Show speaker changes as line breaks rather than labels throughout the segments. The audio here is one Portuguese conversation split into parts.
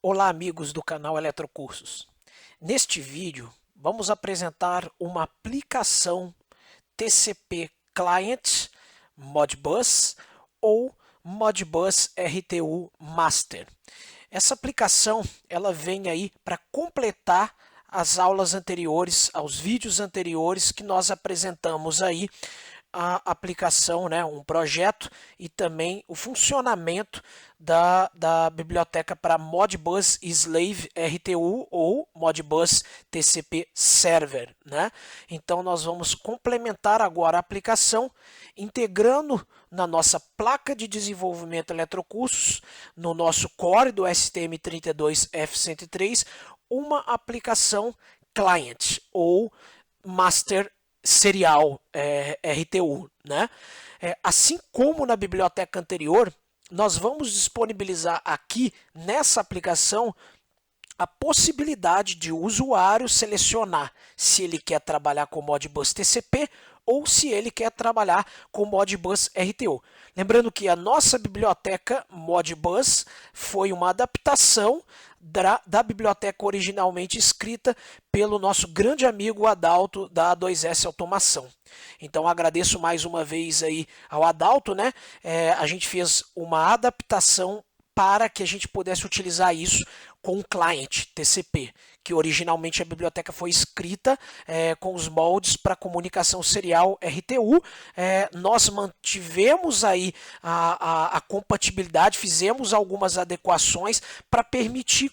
Olá, amigos do canal Eletrocursos. Neste vídeo, vamos apresentar uma aplicação TCP Client Modbus ou Modbus RTU Master. Essa aplicação ela vem aí para completar as aulas anteriores, aos vídeos anteriores que nós apresentamos aí a aplicação, né, um projeto e também o funcionamento da biblioteca para Modbus Slave RTU ou Modbus TCP Server, né? Então nós vamos complementar agora a aplicação integrando na nossa placa de desenvolvimento eletrocursos, no nosso core do STM32F103, uma aplicação client ou master serial RTU, né? Assim como na biblioteca anterior, nós vamos disponibilizar aqui nessa aplicação a possibilidade de o usuário selecionar se ele quer trabalhar com Modbus TCP ou se ele quer trabalhar com Modbus RTU. Lembrando que a nossa biblioteca Modbus foi uma adaptação da biblioteca originalmente escrita pelo nosso grande amigo Adalto da A2S Automação. Então agradeço mais uma vez aí ao Adalto, né? A gente fez uma adaptação para que a gente pudesse utilizar isso com o client TCP, que originalmente a biblioteca foi escrita com os moldes para comunicação serial RTU. Nós mantivemos aí a compatibilidade, fizemos algumas adequações para permitir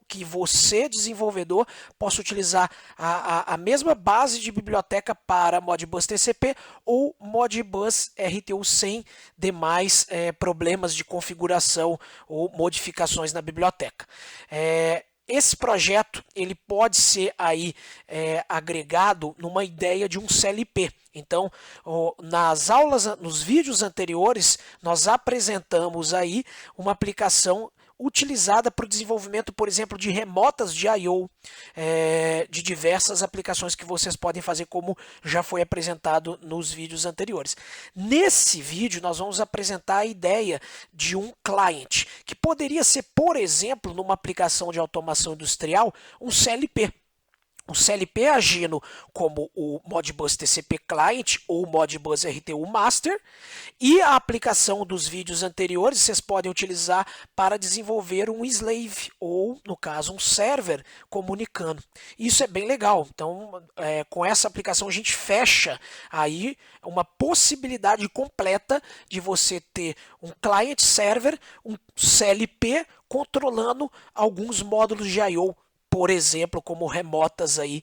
que você, desenvolvedor, possa utilizar a mesma base de biblioteca para Modbus TCP ou Modbus RTU sem demais problemas de configuração ou modificações na biblioteca. Esse projeto ele pode ser aí agregado numa ideia de um CLP. Então, nas aulas, nos vídeos anteriores, nós apresentamos aí uma aplicação utilizada para o desenvolvimento, por exemplo, de remotas de I/O, de diversas aplicações que vocês podem fazer, como já foi apresentado nos vídeos anteriores. Nesse vídeo, nós vamos apresentar a ideia de um client, que poderia ser, por exemplo, numa aplicação de automação industrial, um CLP. O CLP agindo como o Modbus TCP Client ou Modbus RTU Master, e a aplicação dos vídeos anteriores vocês podem utilizar para desenvolver um slave ou, no caso, um server comunicando. Isso é bem legal. Então, com essa aplicação a gente fecha aí uma possibilidade completa de você ter um client server, um CLP controlando alguns módulos de I/O, por exemplo, como remotas aí,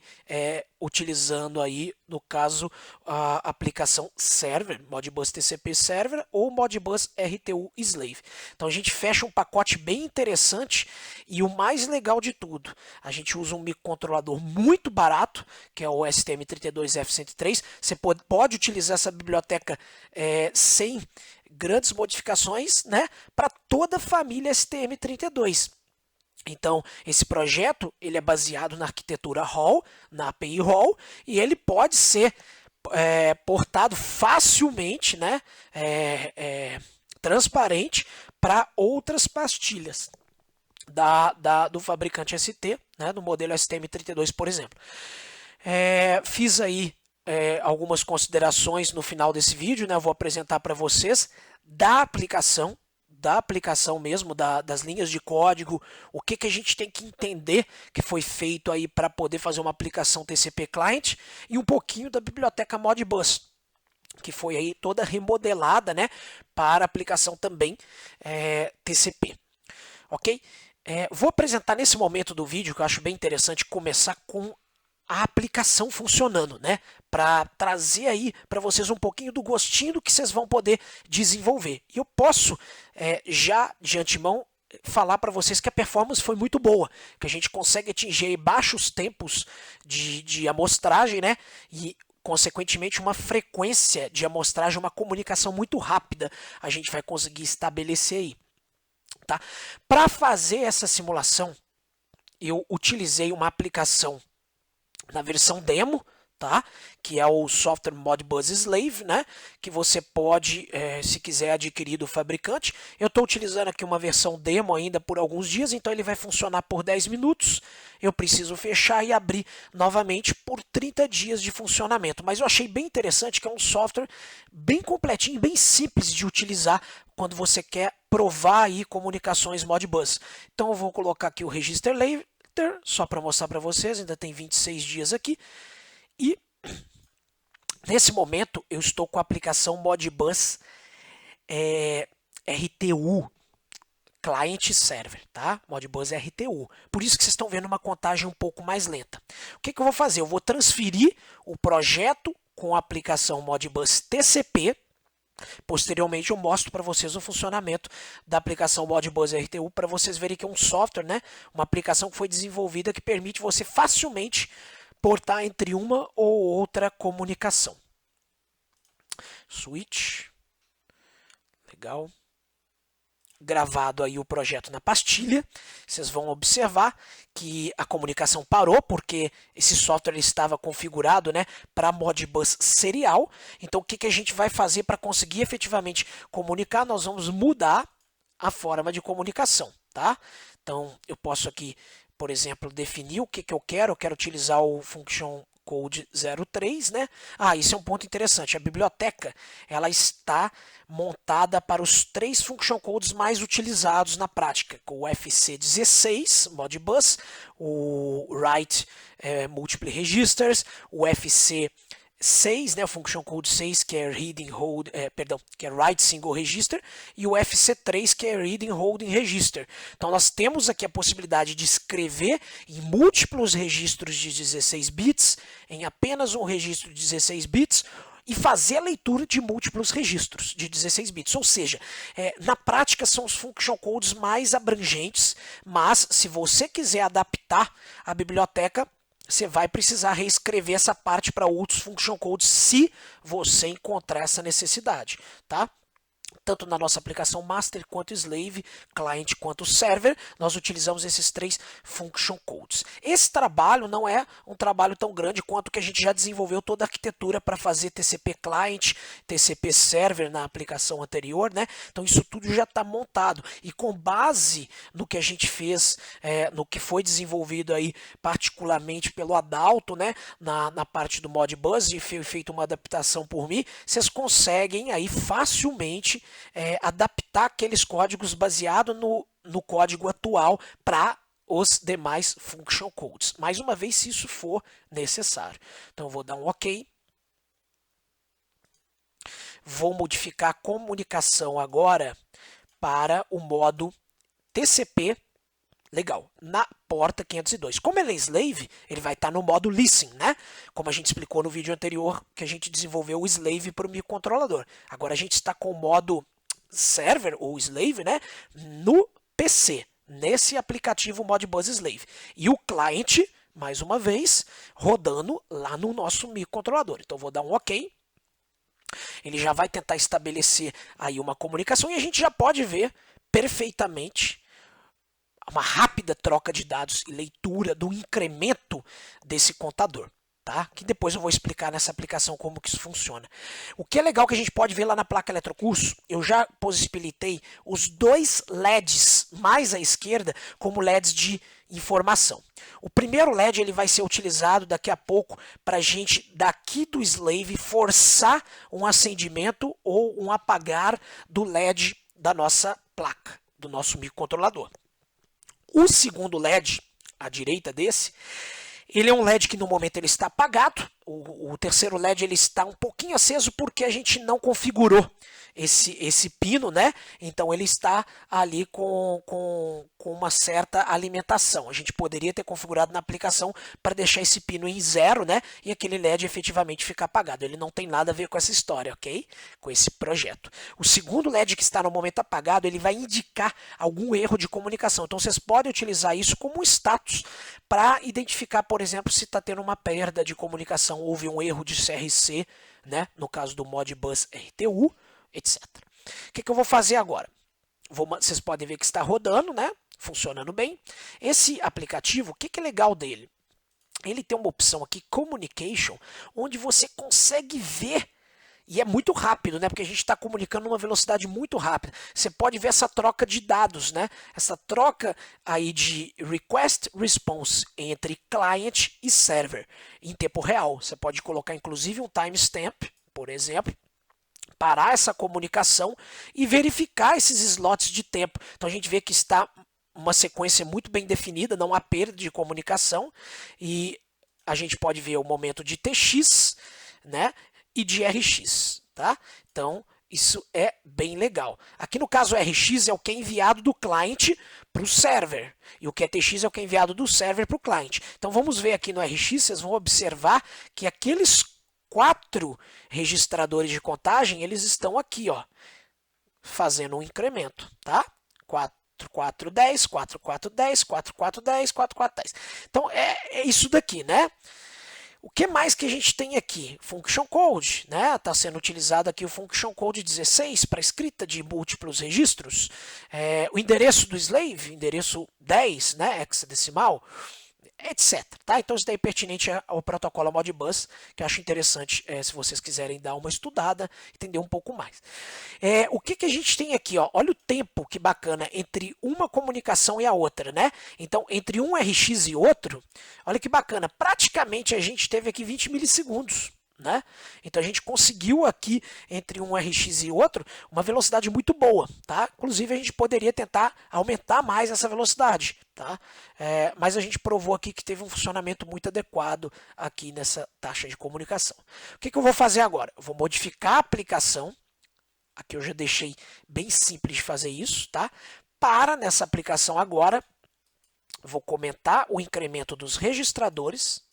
utilizando aí, no caso, a aplicação server, Modbus TCP Server ou Modbus RTU Slave. Então a gente fecha um pacote bem interessante e o mais legal de tudo, a gente usa um microcontrolador muito barato, que é o STM32F103. Você pode utilizar essa biblioteca sem grandes modificações, né, para toda a família STM32. Então, esse projeto ele é baseado na arquitetura Hall, na API Hall, e ele pode ser portado facilmente, né, transparente, para outras pastilhas do fabricante ST, né, do modelo STM32, por exemplo. Fiz aí algumas considerações no final desse vídeo, né, eu vou apresentar para vocês da aplicação mesmo, das linhas de código, o que a gente tem que entender que foi feito aí para poder fazer uma aplicação TCP Client, e um pouquinho da biblioteca Modbus, que foi aí toda remodelada, né, para aplicação também TCP. Ok? Vou apresentar nesse momento do vídeo, que eu acho bem interessante, começar com a aplicação funcionando, né? Para trazer aí para vocês um pouquinho do gostinho do que vocês vão poder desenvolver. E eu posso já de antemão falar para vocês que a performance foi muito boa, que a gente consegue atingir baixos tempos de amostragem, né? E consequentemente uma frequência de amostragem, uma comunicação muito rápida a gente vai conseguir estabelecer aí. Tá? Para fazer essa simulação, eu utilizei uma aplicação na versão demo, tá? Que é o software Modbus Slave, né? Que você pode, se quiser, adquirir do fabricante. Eu estou utilizando aqui uma versão demo ainda por alguns dias, então ele vai funcionar por 10 minutos. Eu preciso fechar e abrir novamente por 30 dias de funcionamento. Mas eu achei bem interessante que é um software bem completinho, bem simples de utilizar quando você quer provar aí comunicações Modbus. Então eu vou colocar aqui o Register Later, só para mostrar para vocês, ainda tem 26 dias aqui. E nesse momento eu estou com a aplicação Modbus RTU, Client Server, tá? Modbus RTU. Por isso que vocês estão vendo uma contagem um pouco mais lenta. O que eu vou fazer? Eu vou transferir o projeto com a aplicação Modbus TCP. Posteriormente eu mostro para vocês o funcionamento da aplicação Modbus RTU para vocês verem que é um software, né? Uma aplicação que foi desenvolvida que permite você facilmente portar entre uma ou outra comunicação. Switch. Legal. Gravado aí o projeto na pastilha, vocês vão observar que a comunicação parou porque esse software estava configurado, né, para Modbus serial. Então o que a gente vai fazer para conseguir efetivamente comunicar? Nós vamos mudar a forma de comunicação, tá? Então eu posso aqui, por exemplo, definir o que eu quero. Eu quero utilizar o function code 03, né? Isso é um ponto interessante. A biblioteca ela está montada para os 3 function codes mais utilizados na prática, com o FC16 Modbus, o Write Multiple Registers, o FC6, né, o function code 6 que é que é Write Single Register, e o FC3 que é Reading Holding Register. Então nós temos aqui a possibilidade de escrever em múltiplos registros de 16 bits, em apenas um registro de 16 bits, e fazer a leitura de múltiplos registros de 16 bits. Ou seja, na prática são os function codes mais abrangentes, mas se você quiser adaptar a biblioteca, você vai precisar reescrever essa parte para outros function codes se você encontrar essa necessidade, tá? Tanto na nossa aplicação Master quanto Slave, Client quanto Server, nós utilizamos esses 3 function codes. Esse trabalho não é um trabalho tão grande quanto que a gente já desenvolveu toda a arquitetura para fazer TCP Client, TCP Server na aplicação anterior, né? Então isso tudo já está montado e com base no que a gente fez, no que foi desenvolvido aí particularmente pelo Adalto, né? Na parte do Modbus e foi feita uma adaptação por mim, vocês conseguem aí facilmente adaptar aqueles códigos baseado no código atual para os demais function codes. Mais uma vez, se isso for necessário. Então, eu vou dar um OK. Vou modificar a comunicação agora para o modo TCP. Legal, na porta 502. Como ele é slave, ele vai estar no modo listen, né? Como a gente explicou no vídeo anterior, que a gente desenvolveu o slave para o microcontrolador. Agora a gente está com o modo server ou slave, né? No PC, nesse aplicativo Modbus Slave. E o client, mais uma vez, rodando lá no nosso microcontrolador. Então vou dar um OK. Ele já vai tentar estabelecer aí uma comunicação e a gente já pode ver perfeitamente uma rápida troca de dados e leitura do incremento desse contador, tá? Que depois eu vou explicar nessa aplicação como que isso funciona. O que é legal que a gente pode ver lá na placa eletrocurso, eu já possibilitei os 2 LEDs mais à esquerda como LEDs de informação. O primeiro LED ele vai ser utilizado daqui a pouco para a gente daqui do Slave forçar um acendimento ou um apagar do LED da nossa placa, do nosso microcontrolador. O segundo LED, à direita desse, ele é um LED que no momento ele está apagado. O terceiro LED ele está um pouquinho aceso porque a gente não configurou esse pino, né? Então ele está ali com uma certa alimentação. A gente poderia ter configurado na aplicação para deixar esse pino em 0, né? E aquele LED efetivamente ficar apagado. Ele não tem nada a ver com essa história, ok? Com esse projeto. O segundo LED que está no momento apagado, ele vai indicar algum erro de comunicação. Então vocês podem utilizar isso como um status para identificar, por exemplo, se está tendo uma perda de comunicação, houve um erro de CRC, né? No caso do Modbus RTU, etc. O que eu vou fazer agora? Vocês podem ver que está rodando, né? Funcionando bem. Esse aplicativo, o que é legal dele? ele tem uma opção aqui, Communication, onde você consegue ver, e é muito rápido, né? Porque a gente está comunicando numa velocidade muito rápida. Você pode ver essa troca de dados, né? Essa troca aí de request response entre client e server em tempo real. Você pode colocar inclusive um timestamp, por exemplo, parar essa comunicação e verificar esses slots de tempo. Então a gente vê que está uma sequência muito bem definida, não há perda de comunicação, e a gente pode ver o momento de TX, né, e de RX, tá? Então isso é bem legal. Aqui no caso o RX é o que é enviado do cliente para o server, e o que é TX é o que é enviado do server para o cliente. Então vamos ver aqui no RX, vocês vão observar que aqueles 4 registradores de contagem, eles estão aqui, ó, fazendo um incremento, tá? 4410, 4410, 4410, 4410. Então é isso daqui, né? O que mais que a gente tem aqui? Function Code, né? Está sendo utilizado aqui o Function Code 16 para escrita de múltiplos registros. O endereço do slave, endereço 10, né? Hexadecimal, etc. Tá? Então isso daí é pertinente ao protocolo Modbus, que eu acho interessante se vocês quiserem dar uma estudada, entender um pouco mais. O que a gente tem aqui? Ó? Olha o tempo, que bacana, entre uma comunicação e a outra, né? Então, entre um RX e outro, olha que bacana, praticamente a gente teve aqui 20 milissegundos. Né? Então a gente conseguiu aqui entre um RX e outro uma velocidade muito boa, tá? Inclusive a gente poderia tentar aumentar mais essa velocidade, tá? Mas a gente provou aqui que teve um funcionamento muito adequado aqui nessa taxa de comunicação. O que eu vou fazer agora? Eu vou modificar a aplicação. Aqui eu já deixei bem simples de fazer isso, tá? Para nessa aplicação agora, vou comentar o incremento dos registradores.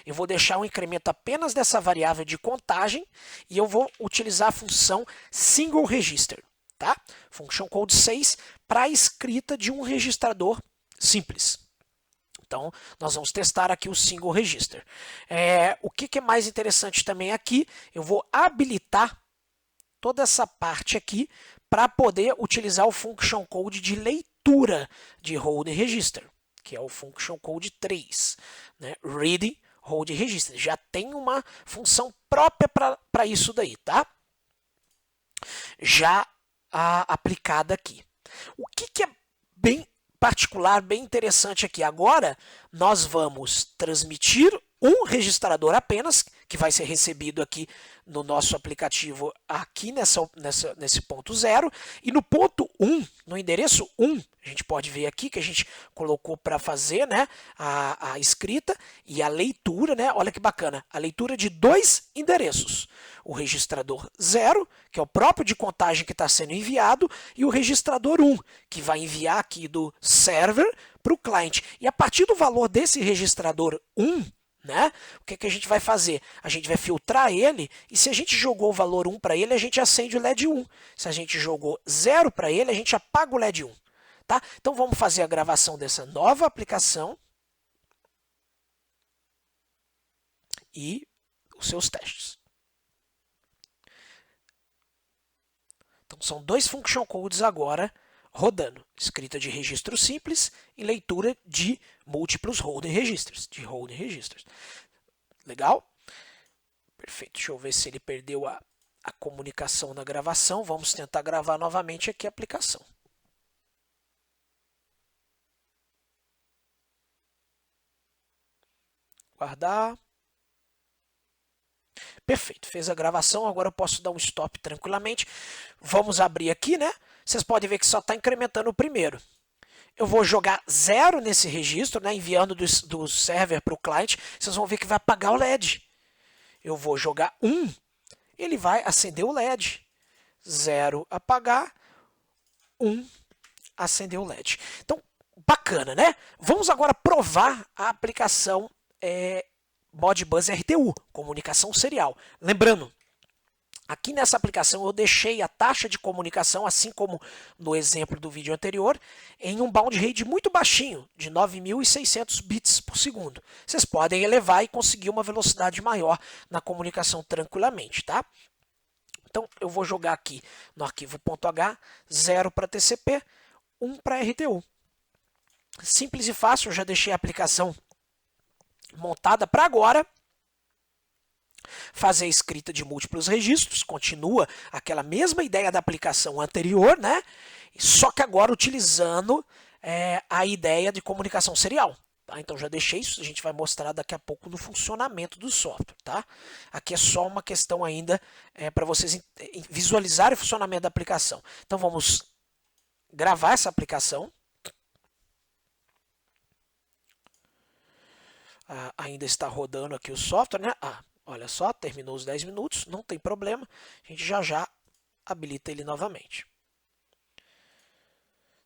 Eu vou deixar um incremento apenas dessa variável de contagem e eu vou utilizar a função single register, tá? Function code 6 para a escrita de um registrador simples. Então, nós vamos testar aqui o single register. O que é mais interessante também aqui, eu vou habilitar toda essa parte aqui para poder utilizar o function code de leitura de hold register, que é o function code 3, né? Reading hold register. Já tem uma função própria para isso daí, tá? Já aplicada aqui. O que é bem particular, bem interessante aqui agora, nós vamos transmitir um registrador apenas, que vai ser recebido aqui no nosso aplicativo, aqui nesse ponto 0, e no ponto 1, no endereço 1, a gente pode ver aqui que a gente colocou para fazer, né, a escrita e a leitura, né, olha que bacana, a leitura de 2 endereços, o registrador 0, que é o próprio de contagem que está sendo enviado, e o registrador 1, que vai enviar aqui do server para o cliente. E a partir do valor desse registrador 1, né? O que a gente vai fazer? A gente vai filtrar ele e se a gente jogou o valor 1 para ele, a gente acende o LED 1. Se a gente jogou 0 para ele, a gente apaga o LED 1. Tá? Então vamos fazer a gravação dessa nova aplicação e os seus testes. Então são 2 function codes agora rodando, escrita de registro simples e leitura de múltiplos holding registers, Legal? Perfeito. Deixa eu ver se ele perdeu a comunicação na gravação. Vamos tentar gravar novamente aqui a aplicação. Guardar. Perfeito, fez a gravação, agora eu posso dar um stop tranquilamente. Vamos abrir aqui, né? Vocês podem ver que só está incrementando o primeiro. Eu vou jogar 0 nesse registro, né? Enviando do server para o cliente. Vocês vão ver que vai apagar o LED. Eu vou jogar 1, ele vai acender o LED. 0 apagar, 1 acender o LED. Então, bacana, né? Vamos agora provar a aplicação Modbus RTU, comunicação serial. Lembrando, aqui nessa aplicação eu deixei a taxa de comunicação, assim como no exemplo do vídeo anterior, em um bound rate muito baixinho, de 9.600 bits por segundo. Vocês podem elevar e conseguir uma velocidade maior na comunicação tranquilamente, tá? Então eu vou jogar aqui no arquivo .h, 0 para TCP, 1 para RTU. Simples e fácil, eu já deixei a aplicação montada para agora fazer a escrita de múltiplos registros, continua aquela mesma ideia da aplicação anterior, né? Só que agora utilizando a ideia de comunicação serial. Tá? Então já deixei isso, a gente vai mostrar daqui a pouco no funcionamento do software. Tá? Aqui é só uma questão ainda para vocês visualizarem o funcionamento da aplicação. Então vamos gravar essa aplicação. Ainda está rodando aqui o software, né? Olha só, terminou os 10 minutos, não tem problema. A gente já habilita ele novamente.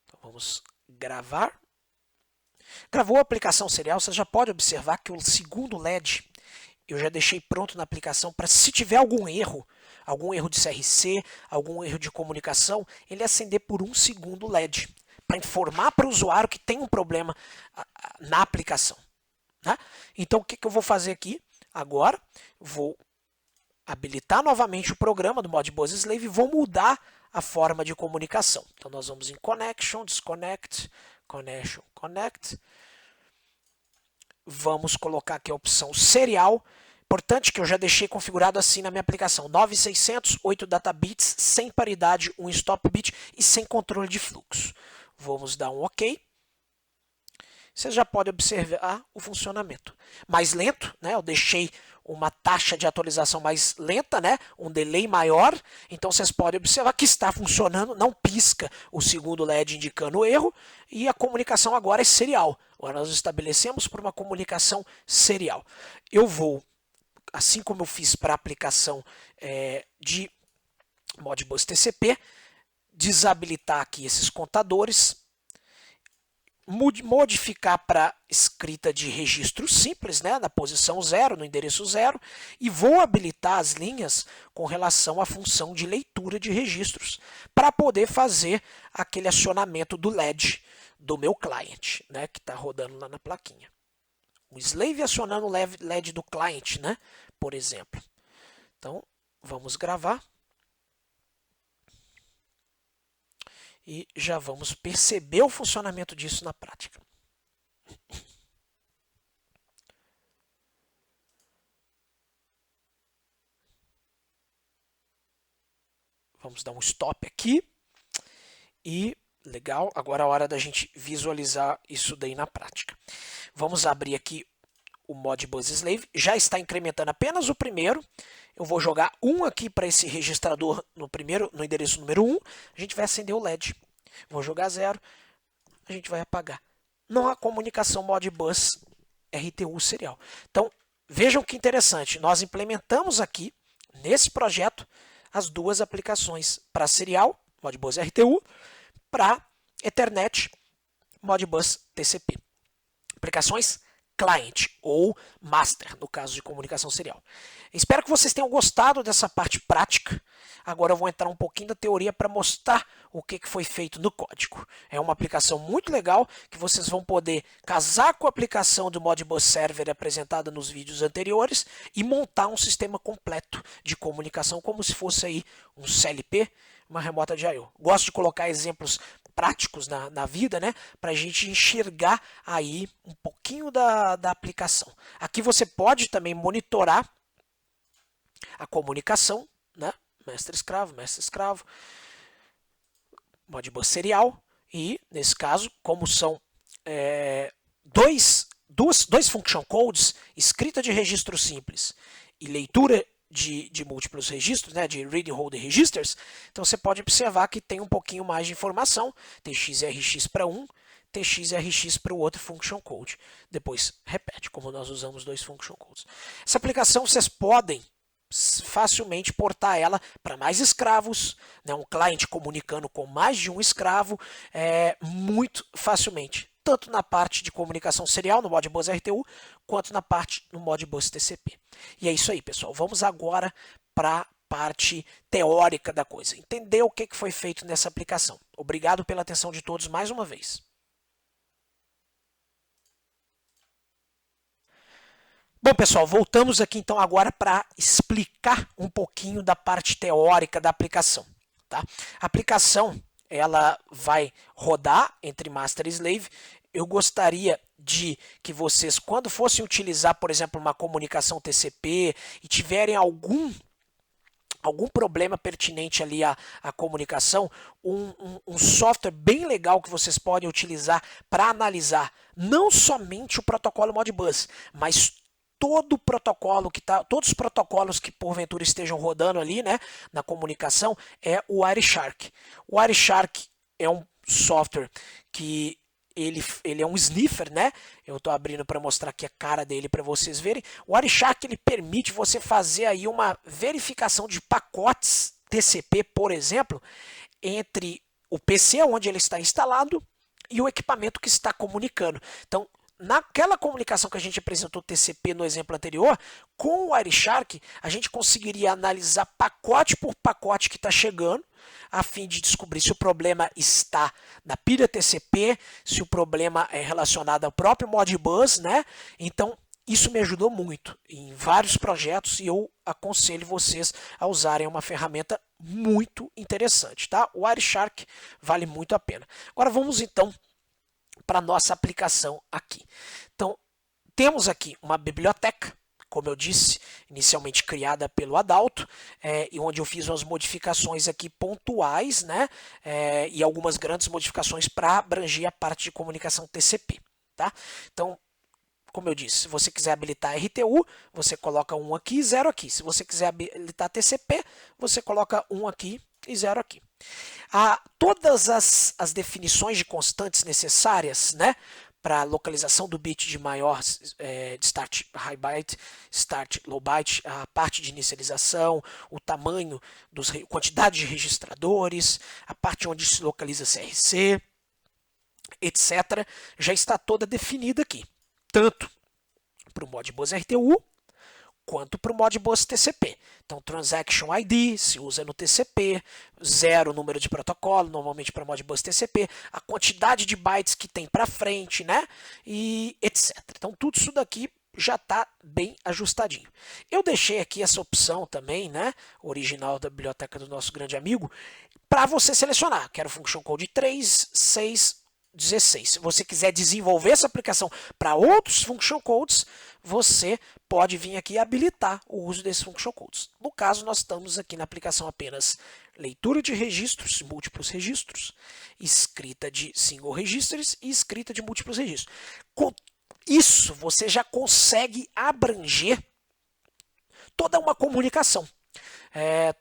Então vamos gravar. Gravou a aplicação serial, você já pode observar que o segundo LED eu já deixei pronto na aplicação para se tiver algum erro de CRC, algum erro de comunicação, ele acender por 1 segundo LED, para informar para o usuário que tem um problema na aplicação. Né? Então o que eu vou fazer aqui? Agora vou habilitar novamente o programa do Modbus Slave e vou mudar a forma de comunicação. Então nós vamos em Connection, Disconnect, Connection, Connect. Vamos colocar aqui a opção serial. Importante que eu já deixei configurado assim na minha aplicação. 9600, 8 data bits, sem paridade, 1 stop bit e sem controle de fluxo. Vamos dar um OK. Você já pode observar o funcionamento. Mais lento, né? Eu deixei uma taxa de atualização mais lenta, né? Um delay maior. Então vocês podem observar que está funcionando, não pisca o segundo LED indicando o erro. E a comunicação agora é serial. Agora nós estabelecemos por uma comunicação serial. Eu vou, assim como eu fiz para a aplicação de Modbus TCP, desabilitar aqui esses contadores, modificar para escrita de registro simples, né, na posição 0, no endereço 0, e vou habilitar as linhas com relação à função de leitura de registros, para poder fazer aquele acionamento do LED do meu client, né, que está rodando lá na plaquinha. O slave acionando o LED do client, né, por exemplo. Então, vamos gravar. E já vamos perceber o funcionamento disso na prática. Vamos dar um stop aqui. E, legal, agora é a hora da gente visualizar isso daí na prática. Vamos abrir aqui o Modbus Slave. Já está incrementando apenas o primeiro. Eu vou jogar 1 aqui para esse registrador no endereço número 1. A gente vai acender o LED. Vou jogar 0. A gente vai apagar. Não há comunicação Modbus RTU serial. Então, vejam que interessante. Nós implementamos aqui, nesse projeto, as duas aplicações para serial, Modbus RTU, para Ethernet, Modbus TCP. Aplicações client ou master, no caso de comunicação serial. Espero que vocês tenham gostado dessa parte prática. Agora eu vou entrar um pouquinho da teoria para mostrar o que foi feito no código. É uma aplicação muito legal que vocês vão poder casar com a aplicação do Modbus Server apresentada nos vídeos anteriores e montar um sistema completo de comunicação como se fosse aí um CLP, uma remota de I/O. Gosto de colocar exemplos práticos na vida, né, para a gente enxergar aí um pouquinho da aplicação. Aqui você pode também monitorar a comunicação, né, mestre-escravo, Modbus serial, e nesse caso, como são dois function codes, escrita de registro simples e leitura de múltiplos registros, né, de read and hold registers, então você pode observar que tem um pouquinho mais de informação, TX e RX para um, TX e RX para o outro function code. Depois repete, como nós usamos dois function codes. Essa aplicação vocês podem facilmente portar ela para mais escravos, né, um cliente comunicando com mais de um escravo, muito facilmente, tanto na parte de comunicação serial no Modbus RTU, quanto na parte no Modbus TCP. E é isso aí, pessoal. Vamos agora para a parte teórica da coisa, entender o que foi feito nessa aplicação. Obrigado pela atenção de todos mais uma vez. Bom, pessoal, voltamos aqui então agora para explicar um pouquinho da parte teórica da aplicação. Tá? A aplicação ela vai rodar entre master e slave. eu gostaria de que vocês, quando fossem utilizar, por exemplo, uma comunicação TCP e tiverem algum problema pertinente ali à comunicação, um software bem legal que vocês podem utilizar para analisar não somente o protocolo Modbus, mas todo protocolo todos os protocolos que porventura estejam rodando ali, né, na comunicação, é o Wireshark. O Wireshark é um software que ele é um sniffer, né? Eu estou abrindo para mostrar aqui a cara dele para vocês verem. O Wireshark ele permite você fazer aí uma verificação de pacotes TCP, por exemplo, entre o PC onde ele está instalado e o equipamento que está comunicando. Então, naquela comunicação que a gente apresentou TCP no exemplo anterior, com o Wireshark a gente conseguiria analisar pacote por pacote que está chegando, a fim de descobrir se o problema está na pilha TCP, se o problema é relacionado ao próprio Modbus, né? Então, isso me ajudou muito em vários projetos e eu aconselho vocês a usarem uma ferramenta muito interessante, tá? O Wireshark vale muito a pena. Agora vamos então para a nossa aplicação aqui. Então, temos aqui uma biblioteca, como eu disse, inicialmente criada pelo Adalto, e onde eu fiz umas modificações aqui pontuais, né, e algumas grandes modificações para abranger a parte de comunicação TCP. Tá? Então, como eu disse, se você quiser habilitar RTU, você coloca 1 aqui e 0 aqui. Se você quiser habilitar TCP, você coloca 1 aqui e 0 aqui. Todas as definições de constantes necessárias, né, para a localização do bit de maior de start high byte, start low byte, a parte de inicialização, o tamanho, quantidade de registradores, a parte onde se localiza CRC, etc., já está toda definida aqui, tanto para o Modbus RTU quanto para o Modbus TCP. Então, Transaction ID se usa no TCP, 0 número de protocolo, normalmente para Modbus TCP, a quantidade de bytes que tem para frente, né? E etc. Então, tudo isso daqui já está bem ajustadinho. Eu deixei aqui essa opção também, né? Original da biblioteca do nosso grande amigo, para você selecionar. Quero function code 3, 6, 16. Se você quiser desenvolver essa aplicação para outros function codes, você pode vir aqui e habilitar o uso desses function codes. No caso, nós estamos aqui na aplicação apenas leitura de registros, múltiplos registros, escrita de single registers e escrita de múltiplos registros. Com isso, você já consegue abranger toda uma comunicação.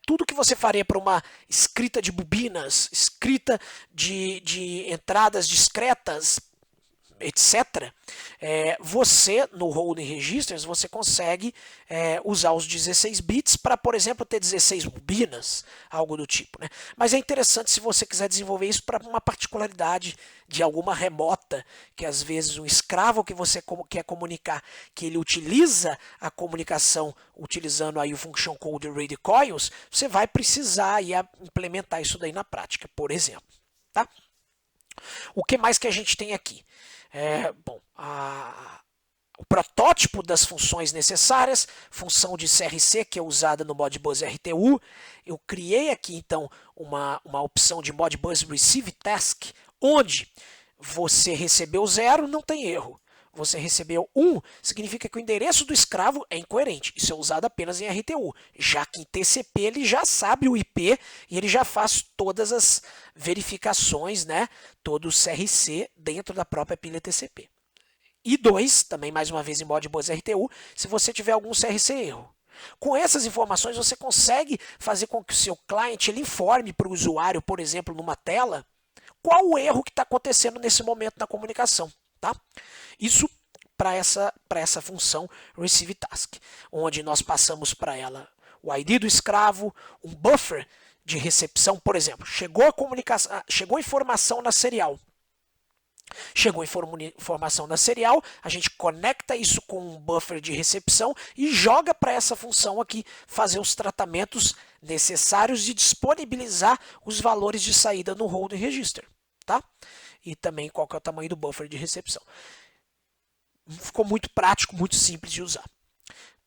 Tudo que você faria para uma escrita de bobinas, escrita de entradas discretas, etc., você, no Holding Registers, você consegue usar os 16 bits para, por exemplo, ter 16 bobinas, algo do tipo. Né? Mas é interessante se você quiser desenvolver isso para uma particularidade de alguma remota, que às vezes um escravo que você quer comunicar, que ele utiliza a comunicação utilizando aí o function code read coils, você vai precisar aí implementar isso daí na prática, por exemplo. Tá? O que mais que a gente tem aqui? O protótipo das funções necessárias, função de CRC que é usada no Modbus RTU. Eu criei aqui então uma opção de Modbus Receive Task, onde você recebeu 0, não tem erro. Você recebeu 1, significa que o endereço do escravo é incoerente. Isso é usado apenas em RTU, já que em TCP ele já sabe o IP e ele já faz todas as verificações, né, todo o CRC dentro da própria pilha TCP. E 2, também mais uma vez em Modbus RTU, se você tiver algum CRC erro. Com essas informações você consegue fazer com que o seu cliente ele informe para o usuário, por exemplo, numa tela, qual o erro que está acontecendo nesse momento na comunicação. Tá? Isso para essa função Receive Task, onde nós passamos para ela o ID do escravo, um buffer de recepção, por exemplo, chegou a informação na serial. Chegou informação na serial, a gente conecta isso com um buffer de recepção e joga para essa função aqui fazer os tratamentos necessários de disponibilizar os valores de saída no Holding Register. Tá? E também qual que é o tamanho do buffer de recepção. Ficou muito prático, muito simples de usar.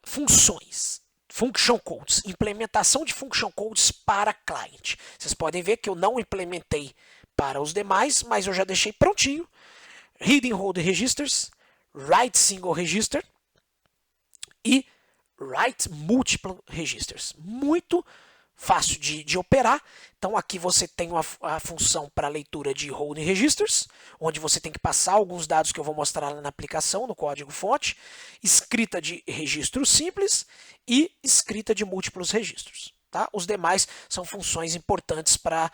Funções. Function codes. Implementação de function codes para client. Vocês podem ver que eu não implementei para os demais, mas eu já deixei prontinho. Read and Hold Registers, Write Single Register e Write Multiple Registers. Muito fácil de operar. Então aqui você tem a função para leitura de Holding Registers, onde você tem que passar alguns dados que eu vou mostrar lá na aplicação, no código-fonte, escrita de registros simples e escrita de múltiplos registros. Tá? Os demais são funções importantes para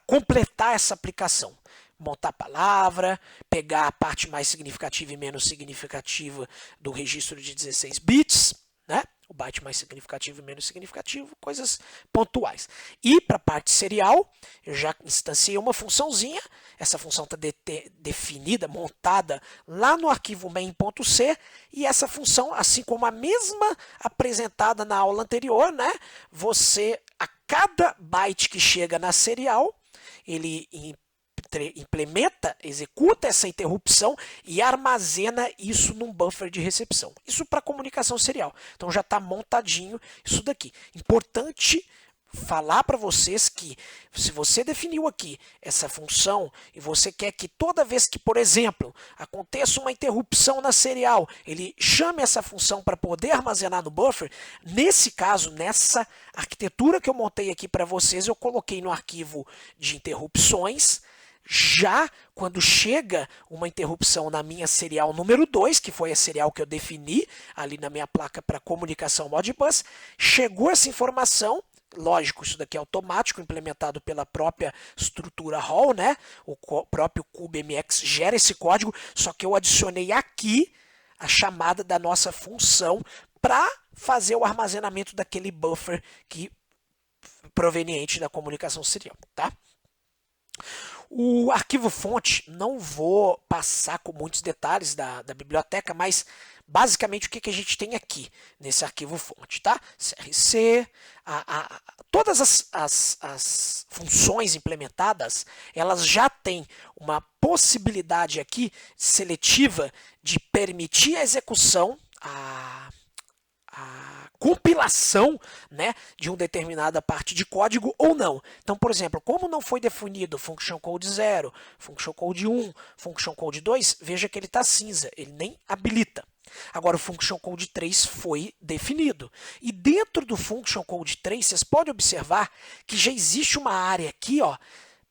completar essa aplicação. Montar a palavra, pegar a parte mais significativa e menos significativa do registro de 16 bits, né? O byte mais significativo e menos significativo, coisas pontuais. E para a parte serial, eu já instanciei uma funçãozinha, essa função está definida, montada lá no arquivo main.c, e essa função, assim como a mesma apresentada na aula anterior, né? Você, a cada byte que chega na serial, ele implementa, executa essa interrupção e armazena isso num buffer de recepção. Isso para comunicação serial. Então já está montadinho isso daqui. Importante falar para vocês que se você definiu aqui essa função e você quer que toda vez que, por exemplo, aconteça uma interrupção na serial, ele chame essa função para poder armazenar no buffer, nesse caso, nessa arquitetura que eu montei aqui para vocês, eu coloquei no arquivo de interrupções. Já quando chega uma interrupção na minha serial número 2, que foi a serial que eu defini ali na minha placa para comunicação Modbus, chegou essa informação, lógico, isso daqui é automático, implementado pela própria estrutura Hall, né? O próprio CubeMX gera esse código, só que eu adicionei aqui a chamada da nossa função para fazer o armazenamento daquele buffer proveniente da comunicação serial, tá? O arquivo fonte, não vou passar com muitos detalhes da biblioteca, mas basicamente o que a gente tem aqui nesse arquivo fonte, tá? CRC, todas as funções implementadas, elas já têm uma possibilidade aqui seletiva de permitir a execução, a compilação, né, de uma determinada parte de código ou não. Então, por exemplo, como não foi definido function code 0, function code 1, function code 2, veja que ele está cinza, ele nem habilita. Agora, o function code 3 foi definido. E dentro do function code 3, vocês podem observar que já existe uma área aqui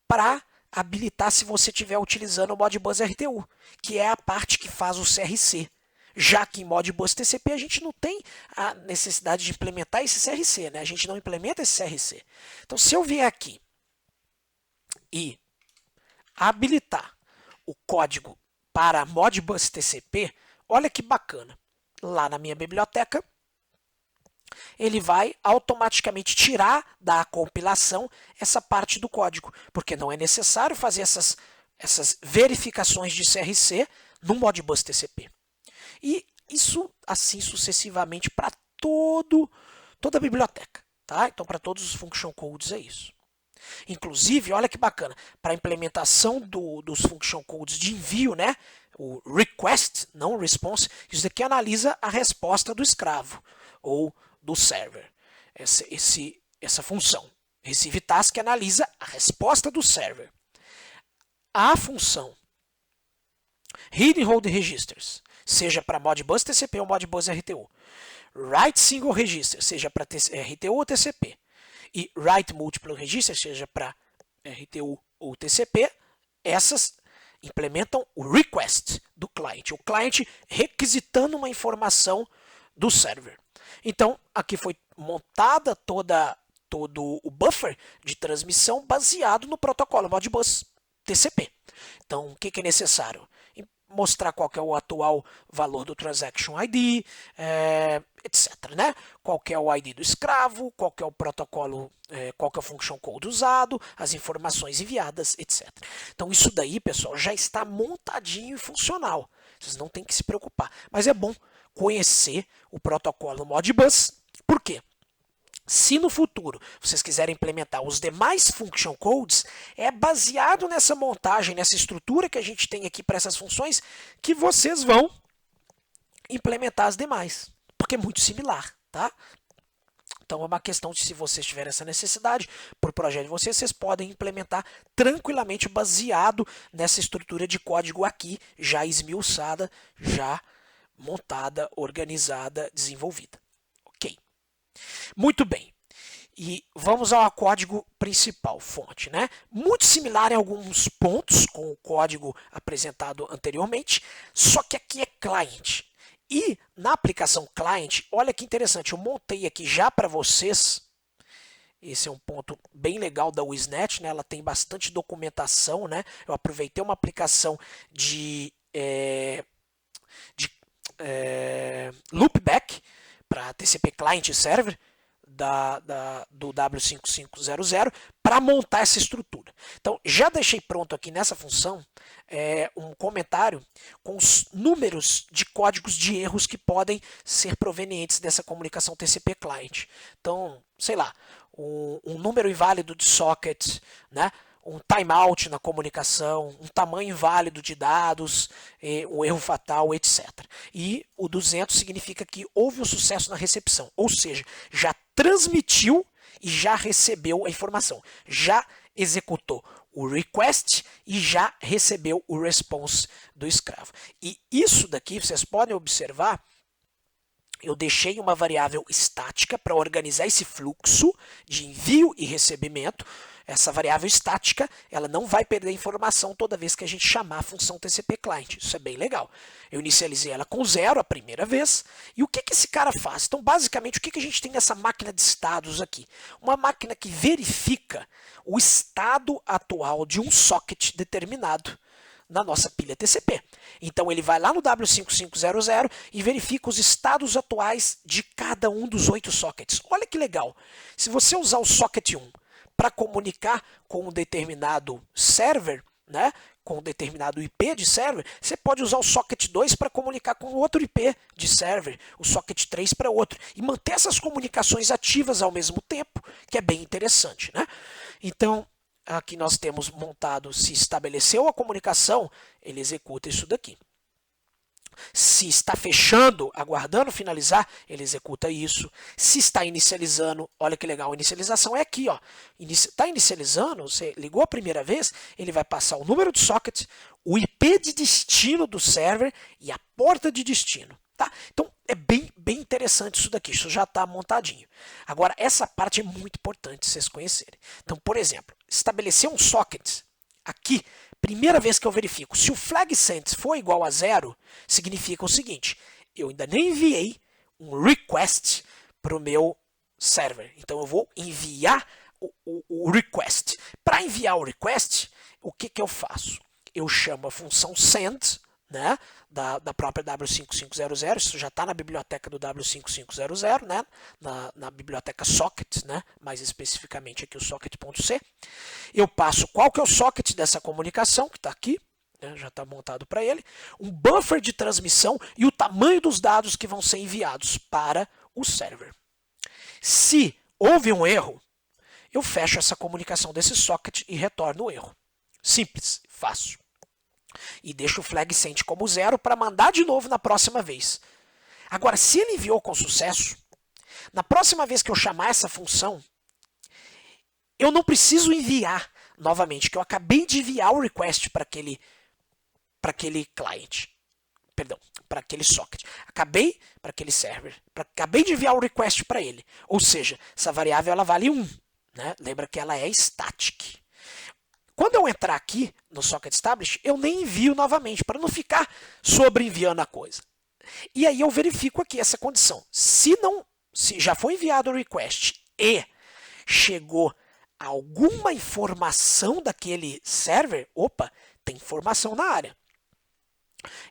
para habilitar se você estiver utilizando o Modbus RTU, que é a parte que faz o CRC. Já que em Modbus TCP a gente não tem a necessidade de implementar esse CRC, né? A gente não implementa esse CRC. Então, se eu vier aqui e habilitar o código para Modbus TCP, olha que bacana. Lá na minha biblioteca, ele vai automaticamente tirar da compilação essa parte do código, porque não é necessário fazer essas verificações de CRC no Modbus TCP. E isso assim sucessivamente para toda a biblioteca, tá? Então, para todos os function codes é isso. Inclusive, olha que bacana, para a implementação dos function codes de envio, né? O request, não response, isso daqui analisa a resposta do escravo ou do server. Essa função, receive task, analisa a resposta do server. A função read and hold registers, seja para Modbus TCP ou Modbus RTU. Write Single Register, seja para RTU ou TCP. E Write Multiple Register, seja para RTU ou TCP. Essas implementam o request do cliente. O cliente requisitando uma informação do server. Então, aqui foi montada todo o buffer de transmissão baseado no protocolo Modbus TCP. Então, o que é necessário? Mostrar qual que é o atual valor do Transaction ID, etc. Né? Qual que é o ID do escravo, qual que é o protocolo, qual que é o function code usado, as informações enviadas, etc. Então isso daí, pessoal, já está montadinho e funcional. Vocês não têm que se preocupar. Mas é bom conhecer o protocolo Modbus. Por quê? Se no futuro vocês quiserem implementar os demais function codes, é baseado nessa montagem, nessa estrutura que a gente tem aqui para essas funções, que vocês vão implementar as demais, porque é muito similar, tá? Então é uma questão de, se vocês tiverem essa necessidade para o projeto de vocês, vocês podem implementar tranquilamente baseado nessa estrutura de código aqui, já esmiuçada, já montada, organizada, desenvolvida. Ok. Muito bem. E vamos ao código principal, fonte, né? Muito similar em alguns pontos com o código apresentado anteriormente, só que aqui é client. E na aplicação client, olha que interessante, eu montei aqui já para vocês, esse é um ponto bem legal da Wisnet, né? Ela tem bastante documentação, né? Eu aproveitei uma aplicação de loopback para TCP Client Server do W5500 para montar essa estrutura. Então, já deixei pronto aqui nessa função um comentário com os números de códigos de erros que podem ser provenientes dessa comunicação TCP Client. Então, sei lá, um número inválido de socket, né? Um timeout na comunicação, um tamanho inválido de dados, um erro fatal, etc. E o 200 significa que houve um sucesso na recepção, ou seja, já transmitiu e já recebeu a informação, já executou o request e já recebeu o response do escravo. E isso daqui, vocês podem observar, eu deixei uma variável estática para organizar esse fluxo de envio e recebimento. Essa variável estática, ela não vai perder informação toda vez que a gente chamar a função TCP Client. Isso é bem legal. Eu inicializei ela com 0 a primeira vez. E o que esse cara faz? Então, basicamente, o que a gente tem nessa máquina de estados aqui? Uma máquina que verifica o estado atual de um socket determinado na nossa pilha TCP. Então, ele vai lá no W5500 e verifica os estados atuais de cada um dos 8 sockets. Olha que legal. Se você usar o socket 1 para comunicar com um determinado server, né, com um determinado IP de server, você pode usar o socket 2 para comunicar com outro IP de server, o socket 3 para outro, e manter essas comunicações ativas ao mesmo tempo, que é bem interessante, né? Então, aqui nós temos montado, se estabeleceu a comunicação, ele executa isso daqui. Se está fechando, aguardando finalizar, ele executa isso. Se está inicializando, olha que legal, a inicialização é aqui, ó. Está inicializando, você ligou a primeira vez, ele vai passar o número de socket, o IP de destino do server e a porta de destino. Tá? Então, é bem interessante isso daqui, isso já está montadinho. Agora, essa parte é muito importante vocês conhecerem. Então, por exemplo, estabelecer um socket aqui, primeira vez que eu verifico, se o flag sent for igual a 0, significa o seguinte, eu ainda nem enviei um request para o meu server. Então eu vou enviar o request. Para enviar o request, o que eu faço? Eu chamo a função send, né, da própria W5500, isso já está na biblioteca do W5500, né, na biblioteca socket, né, mais especificamente aqui o socket.c. Eu passo qual que é o socket dessa comunicação, que está aqui, né, já está montado para ele, um buffer de transmissão e o tamanho dos dados que vão ser enviados para o server. Se houve um erro, eu fecho essa comunicação desse socket e retorno o erro. Simples, fácil. E deixo o flag sent como 0 para mandar de novo na próxima vez. Agora, se ele enviou com sucesso, na próxima vez que eu chamar essa função, eu não preciso enviar novamente, que eu acabei de enviar o request para aquele client. Perdão, para aquele socket. Para aquele server. Acabei de enviar o request para ele. Ou seja, essa variável ela vale 1. Né? Lembra que ela é static. Quando eu entrar aqui no socket establish, eu nem envio novamente, para não ficar sobreenviando a coisa. E aí eu verifico aqui essa condição. Se já foi enviado o request e chegou alguma informação daquele server, opa, tem informação na área.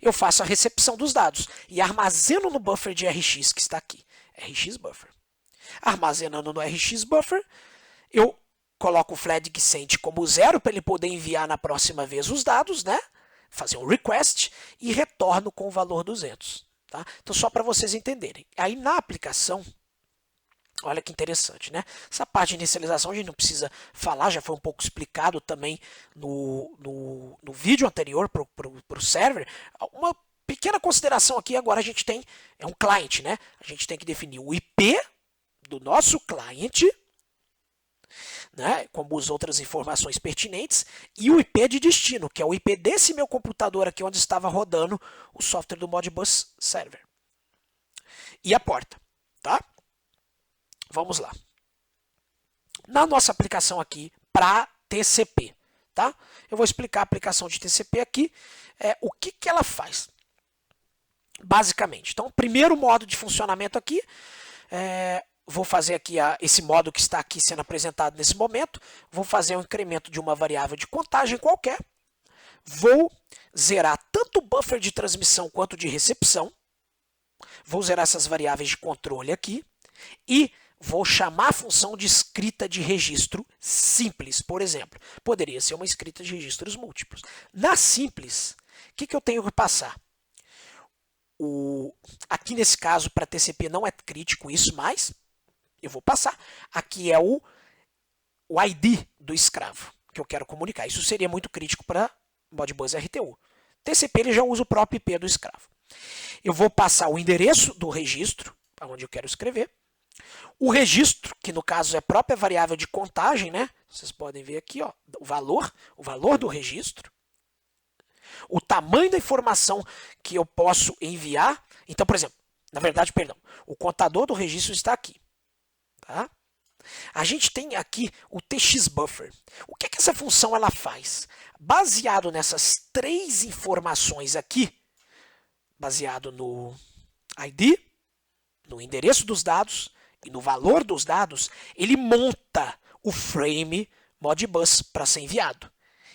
Eu faço a recepção dos dados e armazeno no buffer de RX que está aqui. RX buffer. Armazenando no RX buffer, eu coloco o flag sent como 0 para ele poder enviar na próxima vez os dados, né? Fazer um request e retorno com o valor 200. Tá? Então, só para vocês entenderem. Aí, na aplicação, olha que interessante, né? Essa parte de inicialização a gente não precisa falar, já foi um pouco explicado também no vídeo anterior para o server. Uma pequena consideração aqui, agora a gente tem, é um client, né? A gente tem que definir o IP do nosso client, né, como as outras informações pertinentes, e o IP de destino, que é o IP desse meu computador aqui onde estava rodando o software do Modbus Server. E a porta, tá? Vamos lá. Na nossa aplicação aqui para TCP, tá? Eu vou explicar a aplicação de TCP aqui, o que ela faz, basicamente. Então, primeiro modo de funcionamento aqui, vou fazer aqui esse modo que está aqui sendo apresentado nesse momento, vou fazer um incremento de uma variável de contagem qualquer, vou zerar tanto o buffer de transmissão quanto de recepção, vou zerar essas variáveis de controle aqui e vou chamar a função de escrita de registro simples, por exemplo. Poderia ser uma escrita de registros múltiplos. Na simples, o que eu tenho que passar? Aqui nesse caso, para TCP não é crítico isso, mas eu vou passar. Aqui é o ID do escravo que eu quero comunicar. Isso seria muito crítico para Modbus RTU. TCP ele já usa o próprio IP do escravo. Eu vou passar o endereço do registro, onde eu quero escrever. O registro, que no caso é a própria variável de contagem, né? Vocês podem ver aqui, ó, o valor do registro. O tamanho da informação que eu posso enviar. Então, por exemplo, o contador do registro está aqui. Tá? A gente tem aqui o TX-Buffer. O que essa função ela faz? Baseado nessas três informações aqui, baseado no ID, no endereço dos dados e no valor dos dados, ele monta o frame Modbus para ser enviado.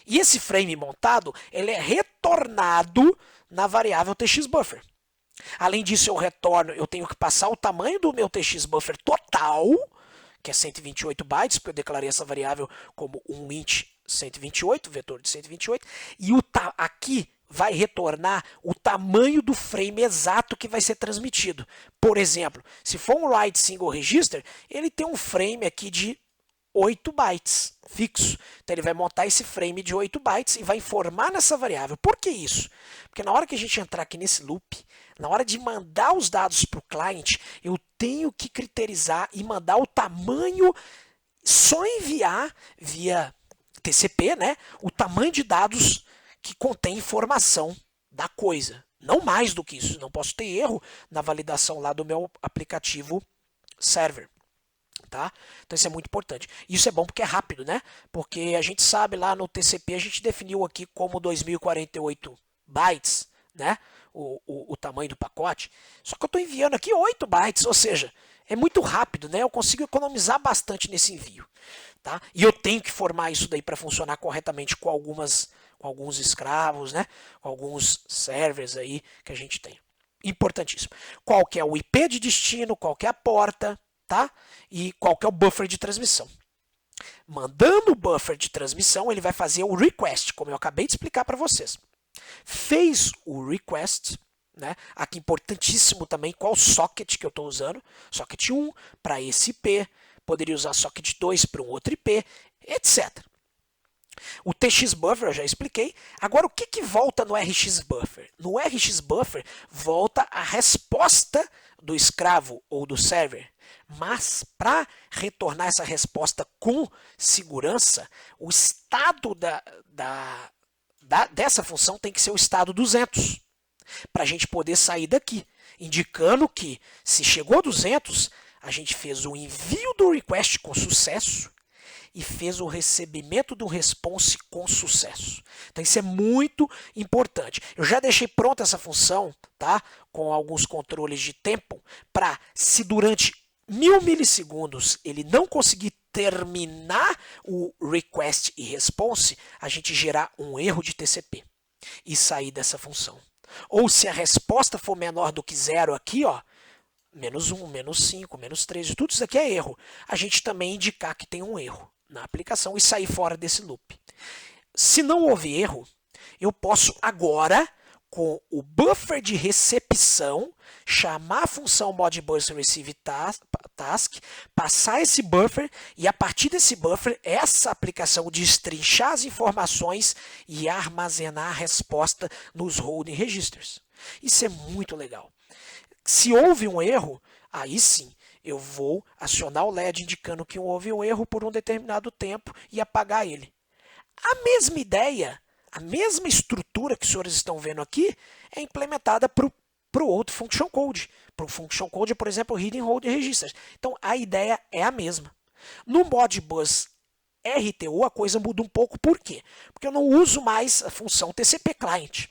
E esse frame montado, ele é retornado na variável TX-Buffer. Além disso, eu tenho que passar o tamanho do meu TX-Buffer total, que é 128 bytes, porque eu declarei essa variável como um int 128, vetor de 128, e aqui vai retornar o tamanho do frame exato que vai ser transmitido. Por exemplo, se for um write single register, ele tem um frame aqui de 8 bytes fixo. Então ele vai montar esse frame de 8 bytes e vai informar nessa variável. Por que isso? Porque na hora que a gente entrar aqui nesse loop, na hora de mandar os dados para o client, eu tenho que criterizar e mandar o tamanho, só enviar via TCP, né, o tamanho de dados que contém informação da coisa. Não mais do que isso. Não posso ter erro na validação lá do meu aplicativo server. Tá? Então isso é muito importante. Isso é bom porque é rápido, né? Porque a gente sabe lá no TCP, a gente definiu aqui como 2048 bytes, né? O tamanho do pacote. Só que eu estou enviando aqui 8 bytes, ou seja, é muito rápido, né? Eu consigo economizar bastante nesse envio. Tá? E eu tenho que formar isso daí para funcionar corretamente com alguns escravos, né? Com alguns servers aí que a gente tem. Importantíssimo. Qual que é o IP de destino, qual que é a porta, tá? E qual que é o buffer de transmissão. Mandando o buffer de transmissão, ele vai fazer o request, como eu acabei de explicar para vocês. Fez o request, né? Aqui importantíssimo também qual socket que eu estou usando. Socket 1 para esse IP, poderia usar socket 2 para um outro IP, etc. O TX-Buffer eu já expliquei. Agora, o que volta no RX-Buffer? No RX-Buffer volta a resposta do escravo ou do server. Mas, para retornar essa resposta com segurança, o estado dessa função tem que ser o estado 200. Para a gente poder sair daqui, indicando que se chegou a 200, a gente fez o envio do request com sucesso e fez o recebimento do response com sucesso. Então isso é muito importante. Eu já deixei pronta essa função, tá? Com alguns controles de tempo, para se durante 1000 milissegundos ele não conseguir terminar o request e response, a gente gerar um erro de TCP e sair dessa função. Ou se a resposta for menor do que 0 aqui, ó, menos 1, menos 5, menos 3, tudo isso aqui é erro. A gente também indicar que tem um erro na aplicação e sair fora desse loop. Se não houve erro, eu posso agora, com o buffer de recepção, chamar a função Modbus Receive Task, passar esse buffer e a partir desse buffer, essa aplicação destrinchar as informações e armazenar a resposta nos holding registers. Isso é muito legal. Se houve um erro, aí sim eu vou acionar o LED indicando que houve um erro por um determinado tempo e apagar ele. A mesma ideia, a mesma estrutura que os senhores estão vendo aqui é implementada para o outro function code. Para o function code, por exemplo, Hidden Hold Registers. Então a ideia é a mesma. No Modbus RTU a coisa muda um pouco, por quê? Porque eu não uso mais a função TCP Client.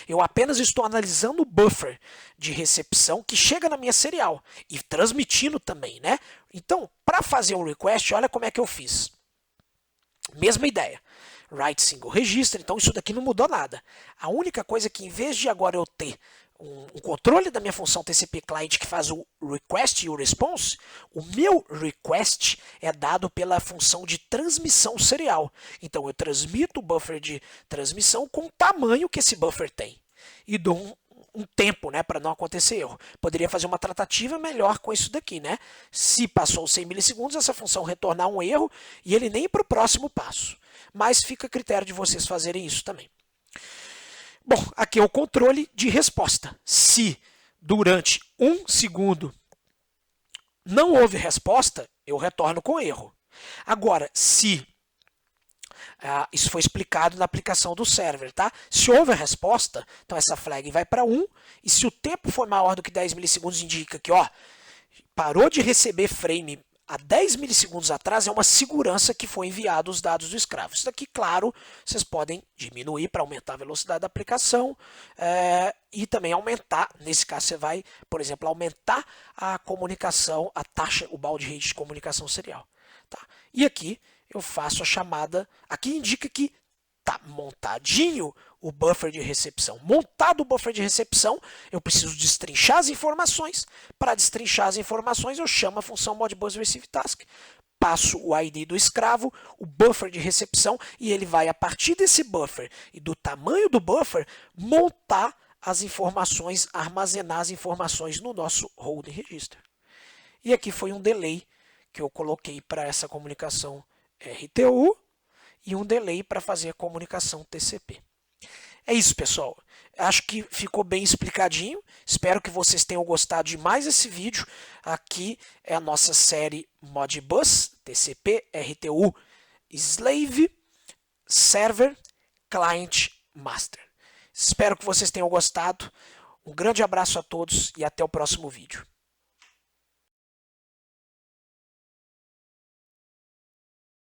Eu apenas estou analisando o buffer de recepção que chega na minha serial e transmitindo também, né? Então, para fazer um request, olha como é que eu fiz. Mesma ideia. Write single register, então isso daqui não mudou nada. A única coisa é que em vez de agora eu ter um controle da minha função TCP client que faz o request e o response, o meu request é dado pela função de transmissão serial. Então eu transmito o buffer de transmissão com o tamanho que esse buffer tem e dou um tempo, né, para não acontecer erro. Poderia fazer uma tratativa melhor com isso daqui, né? Se passou 100 milissegundos, essa função retornar um erro e ele nem ir para o próximo passo. Mas fica a critério de vocês fazerem isso também. Bom, aqui é o controle de resposta. Se durante 1 segundo não houve resposta, eu retorno com erro. Agora, se isso foi explicado na aplicação do server, tá? Se houve a resposta, então essa flag vai para 1, e se o tempo for maior do que 10 milissegundos, indica que, ó, parou de receber frame há 10 milissegundos atrás, é uma segurança que foi enviado os dados do escravo. Isso daqui, claro, vocês podem diminuir para aumentar a velocidade da aplicação e também aumentar, nesse caso você vai, por exemplo, aumentar a comunicação, a taxa, o baud rate de comunicação serial. Tá? E aqui eu faço a chamada, aqui indica que está montadinho o buffer de recepção. Montado o buffer de recepção, eu preciso destrinchar as informações. Para destrinchar as informações, eu chamo a função Modbus Receive Task, passo o ID do escravo, o buffer de recepção, e ele vai, a partir desse buffer e do tamanho do buffer, montar as informações, armazenar as informações no nosso holding register. E aqui foi um delay que eu coloquei para essa comunicação RTU e um delay para fazer a comunicação TCP. É isso, pessoal. Acho que ficou bem explicadinho. Espero que vocês tenham gostado de mais esse vídeo. Aqui é a nossa série Modbus, TCP, RTU, Slave, Server, Client, Master. Espero que vocês tenham gostado. Um grande abraço a todos e até o próximo vídeo.